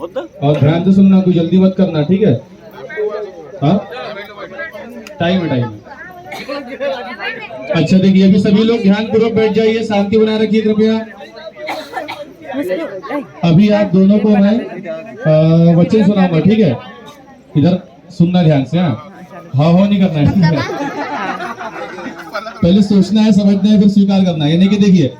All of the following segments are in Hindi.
और ध्यान से सुनना, कोई जल्दी मत करना, ठीक है? हाँ, टाइम है, टाइम है। अच्छा देखिए, अभी सभी लोग ध्यान पूर्वक बैठ जाइए, शांति बनाए रखिए कृपया। अभी आप दोनों को मैं वचन सुनाऊंगा, ठीक है? इधर सुनना ध्यान से। हाँ हो नहीं करना है, ठीक है? पहले सोचना है, समझना है, फिर स्वीकार करना है। यानी कि देखिए,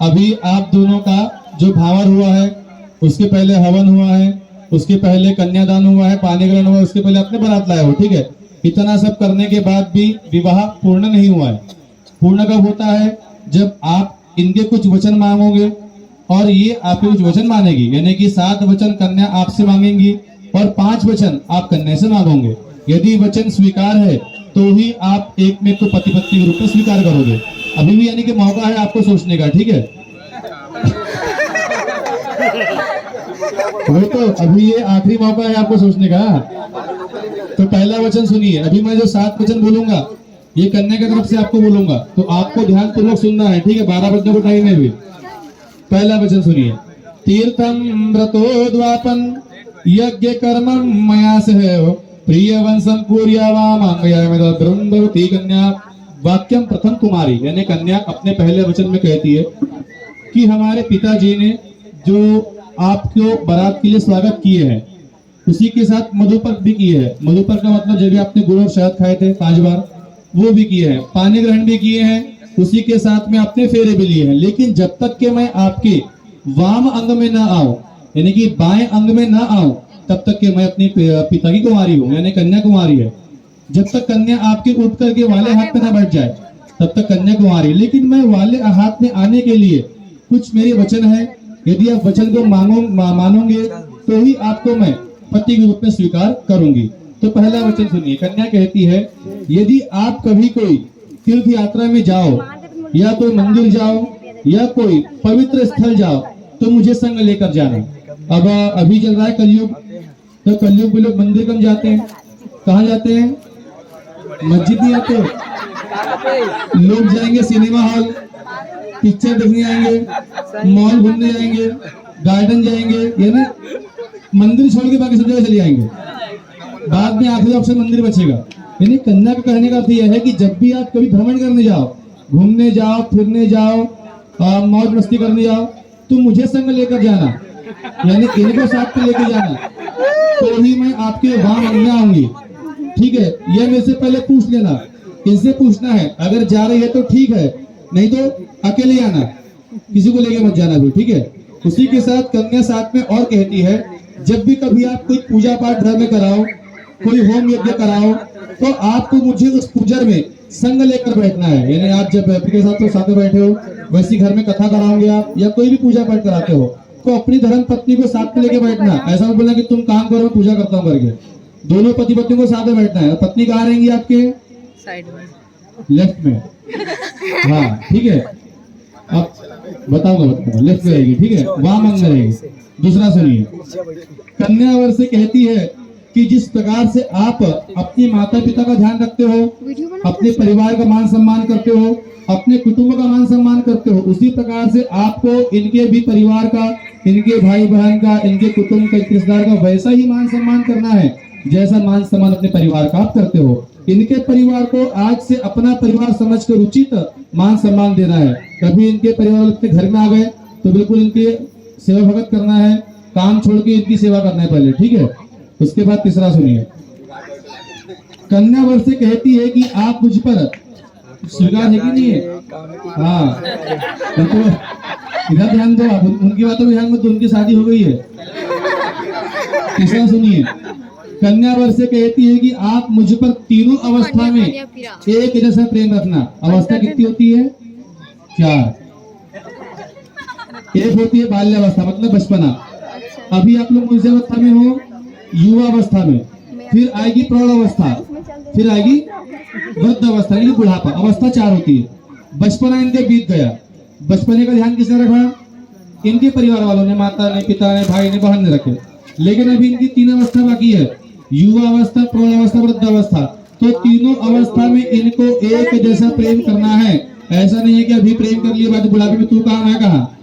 अभी आप दोनों का जो भावर हुआ है, उसके पहले हवन हुआ है, उसके पहले कन्यादान हुआ है, पानी ग्रहण हुआ है, उसके पहले अपने बारात लाए हो, ठीक है? इतना सब करने के बाद भी विवाह पूर्ण नहीं हुआ है। पूर्ण कब होता है? जब आप इनके कुछ वचन मांगोगे और ये आपके कुछ वचन मानेगी। यानी कि 7 वचन कन्या आपसे मांगेंगी और 5 वचन आप कन्या से मांगोगे। यदि वचन स्वीकार है तो ही आप एक में को पति पत्नी के रूप में स्वीकार करोगे। अभी भी यानी कि मौका है आपको सोचने का, ठीक है? वो तो अभी ये आखिरी मौका है आपको सोचने का। तो पहला वचन सुनिए। अभी मैं जो 7 वचन बोलूंगा, ये कन्या की तरफ से आपको बोलूंगा, तो आपको ध्यान पूर्वक सुनना है, ठीक है? 12 बजने को टाइम है। भी पहला वचन सुनिए। तीर्थम व्रतो द्वापन यज्ञ कर्मम मया सह प्रिय वंशम पूर्यावामंगयामिति कन्या। वाक्यम प्रथम कुमारी, यानी कन्या अपने पहले वचन में कहती है कि हमारे पिताजी ने जो आपको बारात के लिए स्वागत किए हैं, उसी के साथ मधुपर्क भी किए हैं। मधुपर्क का मतलब जब भी आपने गुड़ और शहद खाए थे 5 बार, वो भी किए हैं। पानी ग्रहण भी किए हैं, उसी के साथ में आपने फेरे भी लिए हैं। लेकिन जब तक के मैं आपके वाम अंग में ना आऊं, यानी कि बाएं अंग में ना आऊं, तब तक के मैं अपनी पिता की कुमारी हूँ, यानी कन्या कुमारी है। जब तक कन्या आपके उठ करके वाले हाथ में ना बैठ जाए, तब तक कन्या कुमारी है। लेकिन मैं वाले हाथ में आने के लिए कुछ मेरे वचन है। यदि आप वचन को मानोगे तो ही आपको मैं पति के रूप में स्वीकार करूंगी। तो पहला वचन सुनिए। कन्या कहती है, यदि आप कभी कोई तीर्थ यात्रा में जाओ या कोई मंदिर जाओ या कोई पवित्र स्थल जाओ तो मुझे संग लेकर जाना। अब अभी चल रहा है कलयुग, तो कलयुग में लोग मंदिर कम जाते हैं, कहाँ जाते हैं? मस्जिद नहीं आते। लोग जाएंगे सिनेमा हॉल, पिक्चर देखने आएंगे, मॉल घूमने जाएंगे, गार्डन जाएंगे, यानी मंदिर छोड़ के बाकी सब जगह चले जाएंगे। बाद में आखिरी ऑप्शन मंदिर बचेगा। यानी कन्या का कहने का अर्थ यह है कि जब भी आप कभी भ्रमण करने जाओ, घूमने जाओ, फिरने जाओ, मौज मस्ती करने जाओ, तो मुझे संग लेकर जाना, यानी इनको साथ में लेकर जाना, तो ही मैं आपके वहां अंग में आऊंगी, ठीक है? यह मेरे से पहले पूछ लेना, इनसे पूछना है। अगर जा रही है तो ठीक है, नहीं तो अकेले आना, किसी को लेके मत जाना भी, ठीक है? उसी के साथ कन्या साथ में और कहती है, जब भी कभी आप कोई पूजा पाठ घर में कराओ, कोई होम यज्ञ कराओ, तो आपको मुझे उस पूजा में संग लेकर बैठना है। यानी आप जब पति के साथ तो साथ में बैठे हो, वैसी घर में कथा कराओगे आप या कोई भी पूजा पाठ कराते हो, तो अपनी धर्म पत्नी को साथ में लेके बैठना। ऐसा मत बोलना कि तुम काम करो मैं पूजा करता हूँ करके। दोनों पति पत्नी को साथ में बैठना है। पत्नी कहाँ रहेंगी आपके? साइड में, लेफ्ट में। हाँ ठीक है, अब बताऊंगा, लेफ्ट में रहेगी, ठीक है? वाम अंग में रहेगी। दूसरा सुनिए। कन्या वर से कहती है कि जिस प्रकार से आप अपने माता पिता का ध्यान रखते हो, अपने परिवार का मान सम्मान करते हो, अपने कुटुंब का मान सम्मान करते हो, उसी प्रकार से आपको इनके भी परिवार का, इनके भाई बहन का, इनके कुटुंब का, रिश्तेदार का वैसा ही मान सम्मान करना है जैसा मान सम्मान अपने परिवार का आप करते हो। इनके परिवार को आज से अपना परिवार समझकर उचित मान सम्मान देना है। कभी इनके परिवार अपने घर में आ गए तो बिल्कुल इनके सेवा भगत करना है, काम छोड़ के इनकी सेवा करना है पहले, ठीक है? उसके बाद तीसरा सुनिए। कन्या वर से कहती है कि आप मुझ पर स्वीकार है कि नहीं है? हाँ, तो इधर ध्यान दो, आप उनकी बातों में ध्यान मत दो, उनकी शादी हो गई है। तीसरा सुनिए। कन्या वर से कहती है कि आप मुझ पर तीनों अवस्था में एक जैसा प्रेम रखना। अवस्था कितनी होती है? 4। एक होती है बाल्यावस्था, मतलब बचपना। अभी आप लोग मुझे अवस्था में हो, युवा अवस्था में, फिर आएगी प्रौढ़ अवस्था, फिर आएगी वृद्ध अवस्था, यानी बुढ़ापा। अवस्था 4 होती है। बचपना इनके बीत गया, बचपने का ध्यान किसने रखा? इनके परिवार वालों ने, माता ने, पिता ने, भाई ने, बहन ने रखे। लेकिन अभी इनकी 3 अवस्था बाकी है, युवा अवस्था, प्रौढ़ अवस्था, वृद्ध अवस्था। तो तीनों अवस्था में इनको एक जैसा प्रेम करना है। ऐसा नहीं है कि अभी प्रेम कर लिए बाद बुढ़ापे में तू कहाँ मैं कहाँ,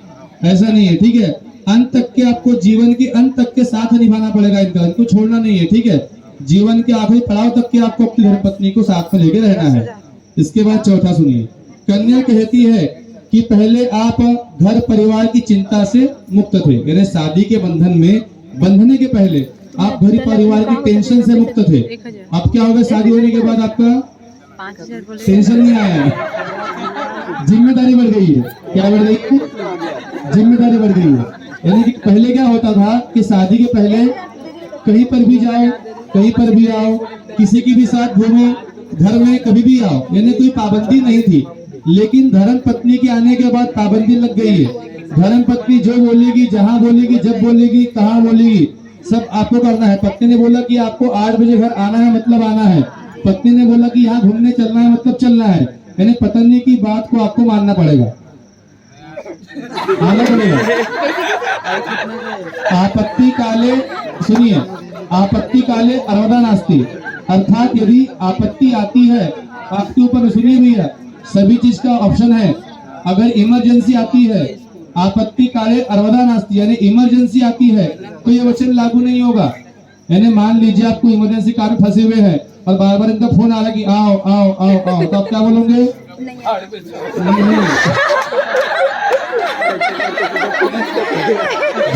ऐसा नहीं है, ठीक है? अंत तक के, आपको जीवन के अंत तक के साथ निभाना पड़ेगा इनको छोड़ना नहीं है, ठीक है। जीवन के आखिरी पड़ाव तक के आपको अपनी धर्मपत्नी को साथ में लेके रहना है। इसके बाद चौथा सुनिए, कन्या कहती है कि पहले आप घर परिवार की चिंता से मुक्त थे, यानी शादी के बंधन में बंधने के पहले आप घर परिवार की टेंशन से मुक्त थे। अब क्या होगा, शादी होने के बाद आपका टेंशन नहीं आया है, जिम्मेदारी बढ़ गई है। क्या बढ़ गई है? जिम्मेदारी बढ़ गई है। यानी कि पहले क्या होता था कि शादी के पहले कहीं पर भी जाओ, कहीं पर भी आओ, किसी की भी साथ घूमो, घर में कभी भी आओ, यानी कोई पाबंदी नहीं थी। लेकिन धर्म पत्नी के आने के बाद पाबंदी लग गई है। धर्म पत्नी जो बोलेगी, जहां बोलेगी, जब बोलेगी, कहां बोलेगी, सब आपको करना है। पत्नी ने बोला कि आपको 8 बजे घर आना है, मतलब आना है। पत्नी ने बोला कि यहाँ घूमने चलना है, मतलब चलना है। यानी पत्नी की बात को आपको मानना पड़ेगा, आना पड़ेगा। आपत्ति काले, सुनिए, आपत्ति काले अर्वदा नास्ति, अर्थात यदि आपत्ति आती है आपके ऊपर, सुनिए भैया, सभी चीज का ऑप्शन है। अगर इमरजेंसी आती है, आपत्ति काले अर्वदा नास्ति, यानी इमरजेंसी आती है, तो ये वचन लागू नहीं होगा। यानी मान लीजिए आपको इमरजेंसी कार में फंसे हुए हैं और बार बार इनका फोन आ रहा है कि आओ आओ आओ आओ, तो आप क्या बोलोगे? नहीं।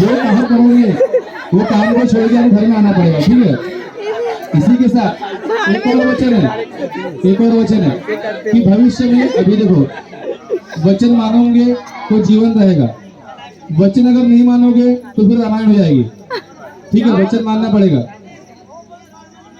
जो काम करोगे वो काम को छोड़ के घर में आना पड़ेगा, ठीक है। इसी के साथ एक और वचन है कि भविष्य में, अभी देखो, वचन मानोगे तो जीवन रहेगा, वचन अगर नहीं मानोगे तो फिर रामायण हो जाएगी, ठीक है। वचन मानना पड़ेगा।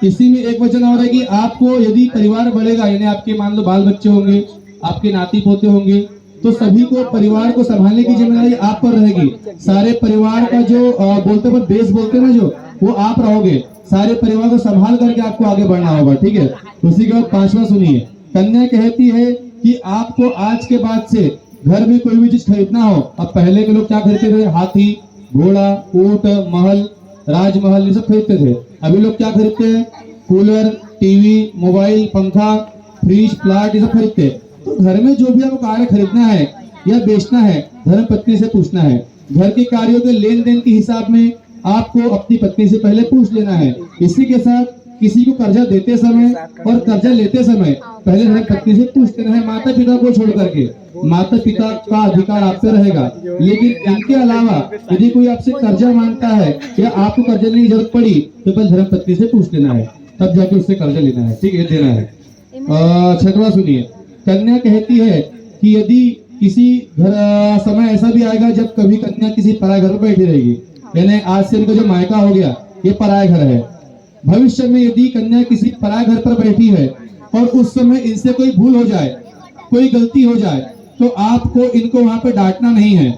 इसी में एक वचन और है कि आपको यदि परिवार बढ़ेगा, यानी आपके मान लो बाल बच्चे होंगे, आपके नाती पोते होंगे, तो सभी को परिवार को संभालने की जिम्मेदारी आप पर रहेगी। सारे परिवार का जो बोलते पर बेस बोलते ना, जो वो आप रहोगे। सारे परिवार को संभाल करके आपको आगे बढ़ना होगा, ठीक है। उसी के बाद 5वां सुनिए, कन्या कहती है कि आपको आज के बाद से घर में कोई भी चीज खरीदना हो, अब पहले के लोग क्या खरीदते थे? हाथी, घोड़ा, ऊंट, महल, राजमहल, ये सब खरीदते थे। अभी लोग क्या खरीदते हैं? कूलर, टीवी, मोबाइल, पंखा, फ्रिज, प्लाट, ये सब खरीदते हैं। तो घर में जो भी आपको कार्य खरीदना है या बेचना है, धर्म पत्नी से पूछना है। घर के कार्यों के लेन देन के हिसाब में आपको अपनी पत्नी से पहले पूछ लेना है। इसी के साथ किसी को कर्जा देते समय और कर्जा लेते समय पहले धर्म पत्नी से पूछ लेना है। माता पिता को छोड़ करके, माता पिता का अधिकार आप पे रहेगा, लेकिन इनके अलावा यदि कोई आपसे कर्जा मांगता है या आपको कर्जा लेने की जरूरत पड़ी तो पहले धर्म पत्नी से पूछ लेना है, तब जाके उससे कर्जा लेना है, ठीक है, देना है। 6वां सुनिए, कन्या कहती है कि यदि किसी घर समय ऐसा भी आएगा जब कभी कन्या किसी पराये घर में बैठी रहेगी, यानी आज से इनका जो मायका हो गया ये पराया घर है। भविष्य में यदि कन्या किसी पराये घर पर बैठी है और उस समय इनसे कोई भूल हो जाए, कोई गलती हो जाए, तो आपको इनको वहां पे डांटना नहीं है,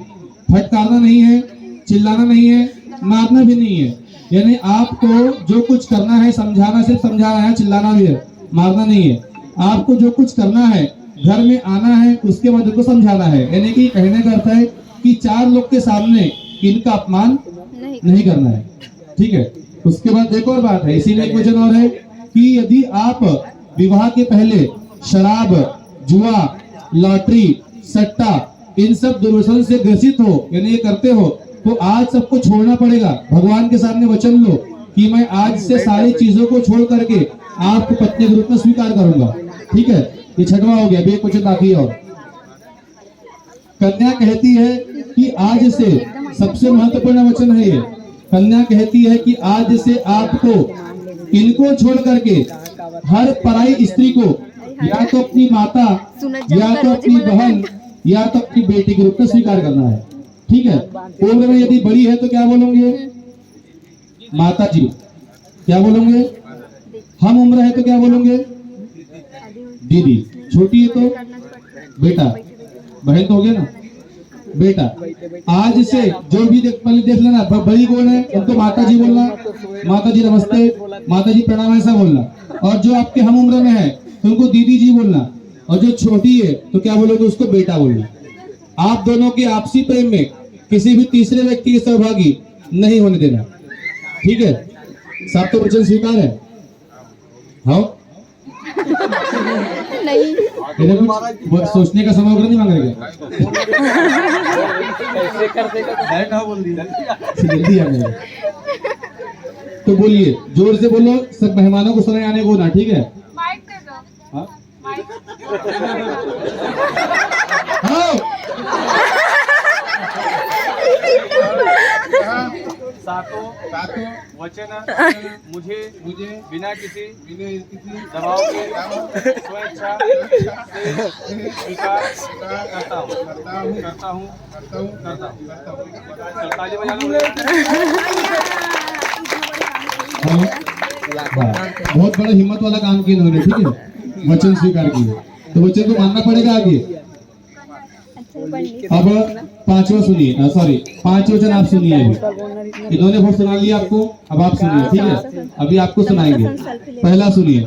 फटकारना नहीं है, चिल्लाना नहीं है, मारना भी नहीं है। यानी आपको जो कुछ करना है, समझाना, सिर्फ समझाना है, चिल्लाना भी है, मारना नहीं है। आपको जो कुछ करना है, घर में आना है, उसके बाद उनको समझाना है। यानी कि कहने का अर्थ है कि 4 लोग के सामने इनका अपमान नहीं करना है, ठीक है। उसके बाद एक और बात है, इसी में एक वचन और है कि यदि आप विवाह के पहले शराब, जुआ, लॉटरी, सट्टा, इन सब दुर्व्यसन से ग्रसित हो, यानी ये करते हो, तो आज सबको छोड़ना पड़ेगा। भगवान के सामने वचन लो कि मैं आज से सारी चीजों को छोड़ करके आपको पत्नी के रूप में स्वीकार करूंगा, ठीक है। ये 6वां हो गया, अभी एक वचन बाकी और। कन्या कहती है कि आज से, सबसे महत्वपूर्ण वचन है ये, कन्या कहती है कि आज से आपको इनको छोड़ करके हर पराई स्त्री को या तो अपनी माता, या तो अपनी बहन, या तो अपनी बेटी के रूप में स्वीकार करना है, ठीक है। उम्र में यदि बड़ी है तो क्या बोलोगे? माता जी। क्या बोलोगे? हम उम्र है तो क्या बोलोगे? दीदी। छोटी है तो बेटा। बहन तो हो गया ना, बेटा। आज से जो भी पहले देख लेना, बड़ी कौन है उनको माता जी बोलना, माता जी नमस्ते, माता जी प्रणाम, ऐसा बोलना। और जो आपके हम उम्र में है तो उनको दीदी जी बोलना, और जो छोटी है तो क्या बोलोगे? उसको बेटा बोलना। आप दोनों के आपसी प्रेम में किसी भी तीसरे व्यक्ति के सहभागी नहीं होने देना, ठीक है। सब तो वचन स्वीकार है, हाँ। नहीं। इधर कुछ सोचने का समय वगैरह नहीं मांग रहे क्या? जल्दी आ गए। तो बोलिए, जोर से बोलो, सब मेहमानों को सुनाई आने को ना, ठीक है? माइक दे दो। हाँ? माइक। सातों वचन मुझे बिना किसी दबाव के स्वेच्छा से स्वीकार करता हूँ। ताली बजाना। बहुत बड़ा हिम्मत वाला काम किया इन्होंने, ठीक है? वचन स्वीकार किए, तो वचन को मानना पड़ेगा आगे। अब पांचवा सुनिए, सॉरी 5 वचन आप सुनिए। इन्होंने बहुत सुना लिया आपको, अब आप सुनिए, ठीक है? अभी आपको सुनाएंगे। पहला सुनिए।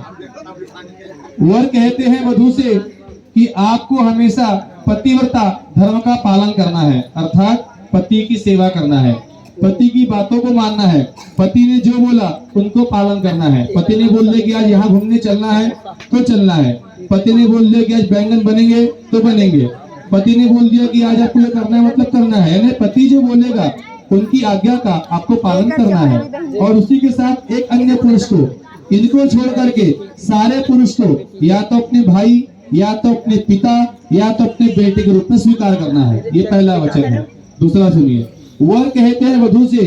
वर कहते हैं वधू से कि आपको हमेशा पतिव्रता धर्म का पालन करना है, अर्थात पति की सेवा करना है, पति की बातों को मानना है, पति ने जो बोला उनको पालन करना है। पति ने बोल दिया कि आज यहाँ घूमने चलना है तो चलना है, पति ने बोल दिया कि आज बैंगन बनेंगे तो बनेंगे, पति ने बोल दिया कि आज आपको ये करना है मतलब करना है। यानी पति जो बोलेगा उनकी आज्ञा का आपको पालन करना है। और उसी के साथ एक अन्य पुरुष को, इनको छोड़ करके सारे पुरुष को या तो अपने भाई, या तो अपने पिता, या तो अपने बेटे के रूप में स्वीकार करना है। ये पहला वचन है। दूसरा सुनिए। वर कहते हैं वधू से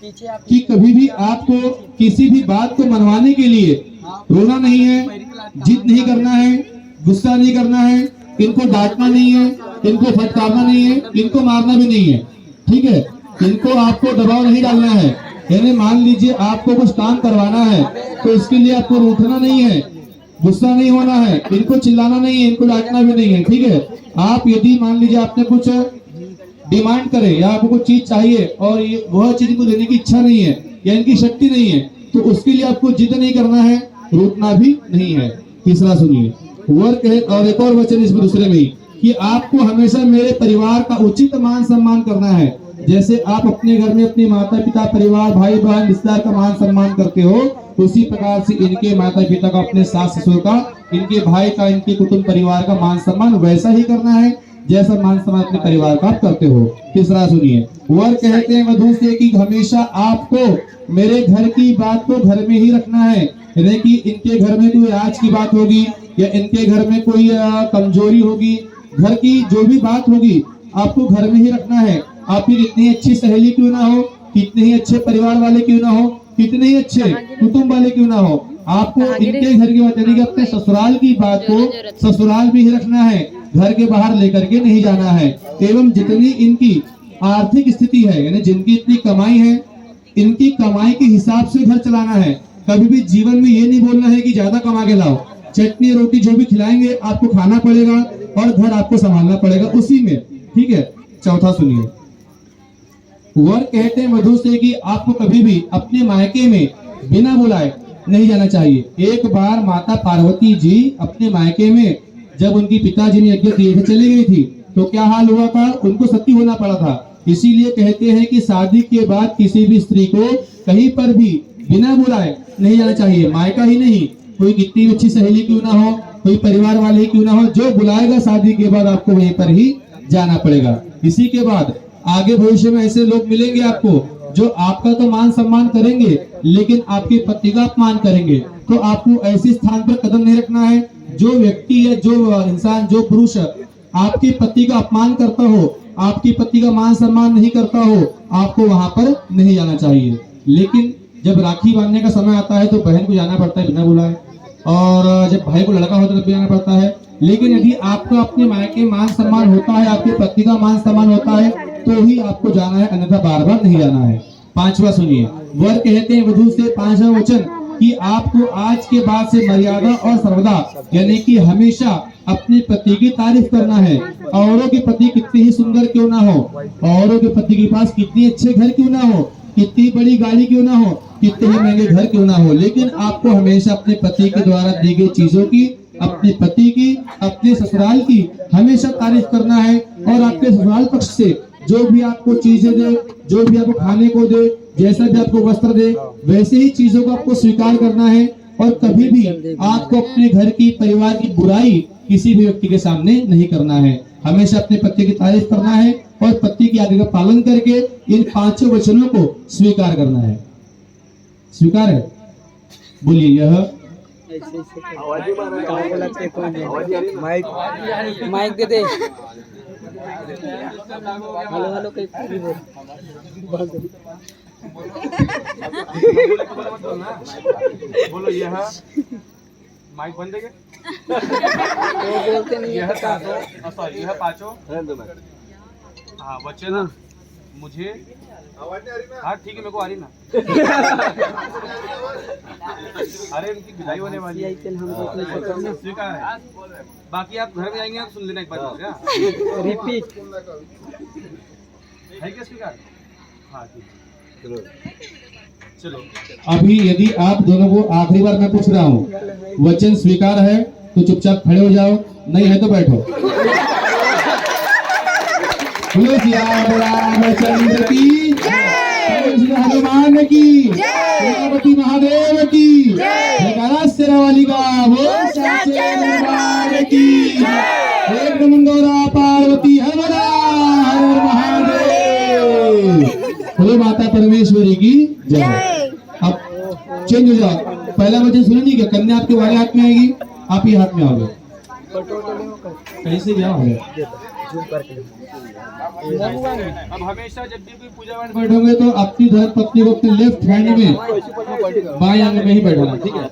कि कभी भी आपको किसी भी बात को मनवाने के लिए रोना नहीं है, जिद नहीं करना है, गुस्सा नहीं करना है, इनको डांटना नहीं है, इनको फटकारना नहीं है, इनको मारना भी नहीं है, ठीक है? इनको आपको दबाव नहीं डालना है। यानी मान लीजिए आपको कुछ काम करवाना है तो इसके लिए आपको रूठना नहीं है, गुस्सा नहीं होना है, इनको चिल्लाना नहीं है, इनको डांटना भी नहीं है, ठीक है? आप यदि मान लीजिए आपने कुछ डिमांड करे या आपको कुछ चीज चाहिए और ये वह चीज इनको देने की इच्छा नहीं है या इनकी शक्ति नहीं है, तो उसके लिए आपको जिद नहीं करना है, रूठना भी नहीं है। तीसरा सुनिए। वर कहे, और एक और वचन इसमें दूसरे में ही, कि आपको हमेशा मेरे परिवार का उचित मान सम्मान करना है। जैसे आप अपने घर में अपने माता पिता, परिवार, भाई बहन, रिश्तेदार का मान सम्मान करते हो, उसी प्रकार से इनके माता पिता का, अपने सास ससुर का, इनके भाई का, इनके कुटुंब परिवार का मान सम्मान वैसा ही करना है जैसा मान सम्मान अपने परिवार का आप करते हो। तीसरा सुनिए। वर कहते हैं वधू से कि हमेशा आपको मेरे घर की बात को घर में ही रखना है। यानी कि इनके घर में कोई आज की बात होगी या इनके घर में कोई कमजोरी होगी, घर की जो भी बात होगी आपको घर में ही रखना है। आपकी कितनी अच्छी सहेली क्यों ना हो, कितने ही अच्छे परिवार वाले क्यों ना हो, कितने ही अच्छे कुटुंब वाले क्यों ना हो, आपको इनके घर की बात, यानी कि अपने ससुराल की बात को ससुराल में ही रखना है, घर के बाहर लेकर के नहीं जाना है। एवं जितनी इनकी आर्थिक स्थिति है, यानी जिनकी इतनी कमाई है, इनकी कमाई के हिसाब से घर चलाना है। कभी भी जीवन में ये नहीं बोलना है कि ज्यादा कमा के लाओ, चटनी रोटी जो भी खिलाएंगे आपको खाना पड़ेगा और घर आपको संभालना पड़ेगा उसी में, ठीक है? चौथा सुनिए। वर कहते हैं वधू से कि आपको कभी भी अपने मायके में बिना बुलाए नहीं जाना चाहिए। एक बार माता पार्वती जी अपने मायके में जब उनकी पिताजी ने यज्ञ किए थे चली गई थी, तो क्या हाल हुआ था? उनको सती होना पड़ा था। इसीलिए कहते हैं कि शादी के बाद किसी भी स्त्री को कहीं पर भी बिना बुलाए नहीं जाना चाहिए। मायका ही नहीं, कोई कितनी अच्छी सहेली क्यों ना हो, कोई परिवार वाले क्यों ना हो, जो बुलाएगा शादी के बाद आपको वहीं पर ही जाना पड़ेगा। इसी के बाद आगे भविष्य में ऐसे लोग मिलेंगे आपको जो आपका तो मान सम्मान करेंगे लेकिन आपके पति का अपमान करेंगे। तो आपको ऐसे स्थान पर कदम नहीं रखना है। जो व्यक्ति या जो इंसान, जो पुरुष आपके पति का अपमान करता हो, आपके पति का मान सम्मान नहीं करता हो, आपको वहां पर नहीं जाना चाहिए। लेकिन जब राखी बांधने का समय आता है तो बहन को जाना पड़ता है बिना बुलाए, और जब भाई को लड़का होता है तो जाना पड़ता है। लेकिन यदि आपका अपने मायके मान सम्मान होता है, आपके पति का मान सम्मान होता है, तो ही आपको जाना है, अन्यथा बार बार नहीं जाना है। पांचवा सुनिए। वर कहते हैं वधू से, पांचवा वचन, कि आपको आज के बाद से मर्यादा और सर्वदा, यानी कि हमेशा अपने पति की तारीफ करना है। औरों के पति कितने ही सुंदर क्यों ना हो, औरों के पति के पास कितने अच्छे घर क्यों ना हो, कितनी बड़ी गाड़ी क्यों ना हो, कितने ही महंगे घर क्यों ना हो, लेकिन आपको हमेशा अपने पति के द्वारा दी गई चीजों की, अपने पति की, अपने ससुराल की हमेशा तारीफ करना है। और आपके ससुराल पक्ष से जो भी आपको चीजें दे, जो भी आपको खाने को दे, जैसा भी आपको वस्त्र दे, वैसे ही चीजों को आपको स्वीकार करना है और कभी भी आपको अपने घर की परिवार की बुराई किसी भी व्यक्ति के सामने नहीं करना है। हमेशा अपने पति की तारीफ करना है और पति की आज्ञा का पालन करके इन 5 वचनों को स्वीकार करना है। स्वीकार है? बोलिए। यह माइक दे दे। हेलो हेलो कहीं बोल दो। बोलो यह माइक बंद है वो बोलते नहीं यह है सॉरी यह 5 हाँ वचन मुझे हाँ ठीक है मेरे को आ रही ना अरे इनकी विदाई होने वाली है स्वीकार है। बाकी आप घर में जाएंगे आप सुन लेना एक बार क्या रिपीट है क्या स्वीकार? हाँ ठीक चलो। अभी यदि आप दोनों को आखिरी बार मैं पूछ रहा हूँ, वचन स्वीकार है तो चुपचाप खड़े हो जाओ, नहीं है तो बैठो। बोलो सियावर रामचंद्र की जय, श्री हनुमान की जय, पार्वती महादेव की जय, शेरावाली का बोल सच्चे दरबार की जय, एक गौरा पार्वती हर महादेव। बोलो माता परमेश्वरी की जय। अब चेंज हो जाओ, पहला वचन सुने नहीं क्या? कन्या आपके वाले हाथ में आएगी, आप ही हाथ में आओगे, कैसे क्या होगा? अब हमेशा जब भी कोई पूजा पाठ बैठोगे तो अपनी धर्म पत्नी को अपने लेफ्ट हैंड में बाएं अंग में ही बैठाना, ठीक है?